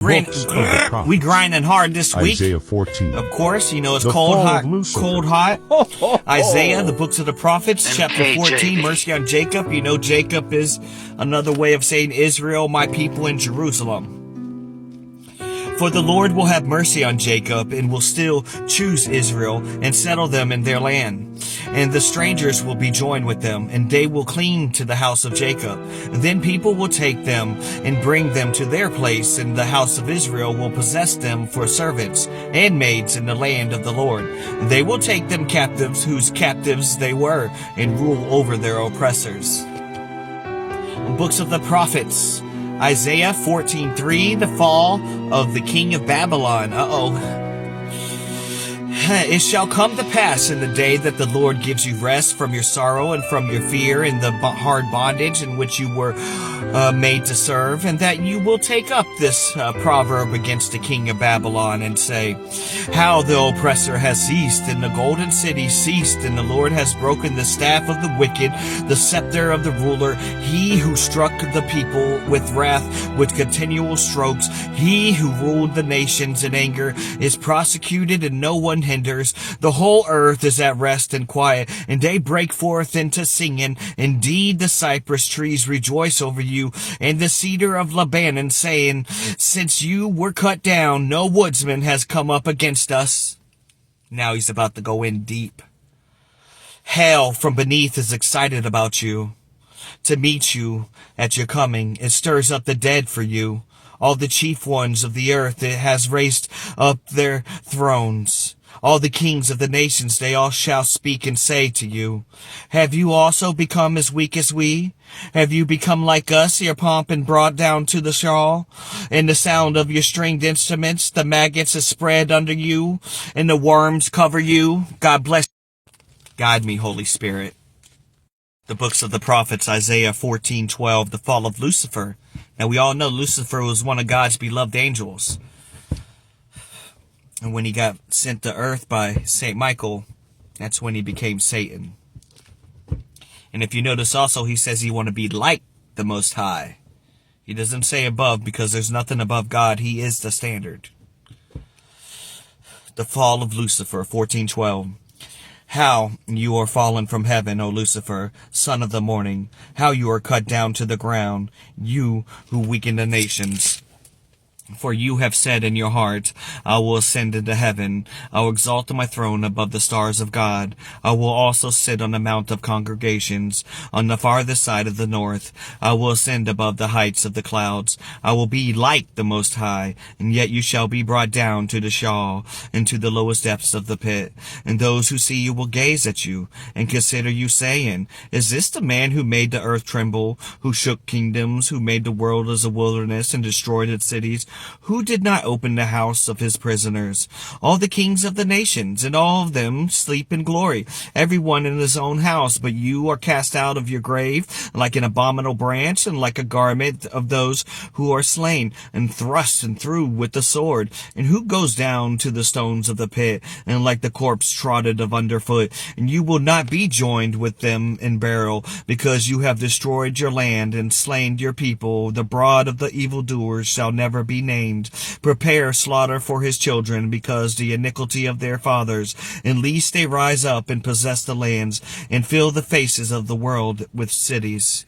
Books of the Prophets. We grinding hard this week. Isaiah 14. Of course, you know it's The cold, fall hot, of Lucifer. cold, hot. Isaiah, the books of the prophets, chapter 14, mercy on Jacob. You know Jacob is another way of saying Israel, my people in Jerusalem. For the Lord will have mercy on Jacob and will still choose Israel and settle them in their land. And the strangers will be joined with them, and they will cling to the house of Jacob. And then people will take them and bring them to their place, and the house of Israel will possess them for servants and maids in the land of the Lord. And they will take them captives, whose captives they were, and rule over their oppressors. Books of the prophets. Isaiah 14:3, the fall of the king of Babylon. It shall come to pass in the day that the Lord gives you rest from your sorrow and from your fear and the hard bondage in which you were made to serve, and that you will take up this proverb against the king of Babylon and say, how the oppressor has ceased, and the golden city ceased, and the Lord has broken the staff of the wicked, the scepter of the ruler, he who struck the people with wrath with continual strokes, he who ruled the nations in anger is prosecuted and no one hinders. The whole earth is at rest and quiet, and they break forth into singing. Indeed, the cypress trees rejoice over you, and the cedar of Lebanon, saying, since you were cut down, no woodsman has come up against us. Now he's about to go in deep. Hell from beneath is excited about you, to meet you at your coming. It stirs up the dead for you. All the chief ones of the earth it has raised up their thrones. All the kings of the nations, they all shall speak and say to you, have you also become as weak as we? Have you become like us, your pomp and brought down to the shawl? And the sound of your stringed instruments, the maggots is spread under you, and the worms cover you. God bless you. Guide me, Holy Spirit. The books of the prophets, Isaiah 14:12, the fall of Lucifer. Now we all know Lucifer was one of God's beloved angels. And when he got sent to earth by St. Michael, that's when he became Satan. And if you notice also, he says he want to be like the Most High. He doesn't say above, because there's nothing above God. He is the standard. The fall of Lucifer, 14:12. How you are fallen from heaven, O Lucifer, son of the morning. How you are cut down to the ground, you who weaken the nations. For you have said in your heart, I will ascend into heaven. I will exalt my throne above the stars of God. I will also sit on the mount of congregations, on the farthest side of the north. I will ascend above the heights of the clouds. I will be like the Most High, and yet you shall be brought down to the Sheol, and to the lowest depths of the pit. And those who see you will gaze at you, and consider you, saying, is this the man who made the earth tremble, who shook kingdoms, who made the world as a wilderness, and destroyed its cities? Who did not open the house of his prisoners? All the kings of the nations, and all of them sleep in glory, every one in his own house. But you are cast out of your grave like an abominable branch, and like a garment of those who are slain, and thrust and through with the sword. And who goes down to the stones of the pit, and like the corpse trodden of underfoot? And you will not be joined with them in burial, because you have destroyed your land and slain your people. The brood of the evildoers shall never be named. Prepare slaughter for his children, because the iniquity of their fathers, and lest they rise up and possess the lands, and fill the faces of the world with cities.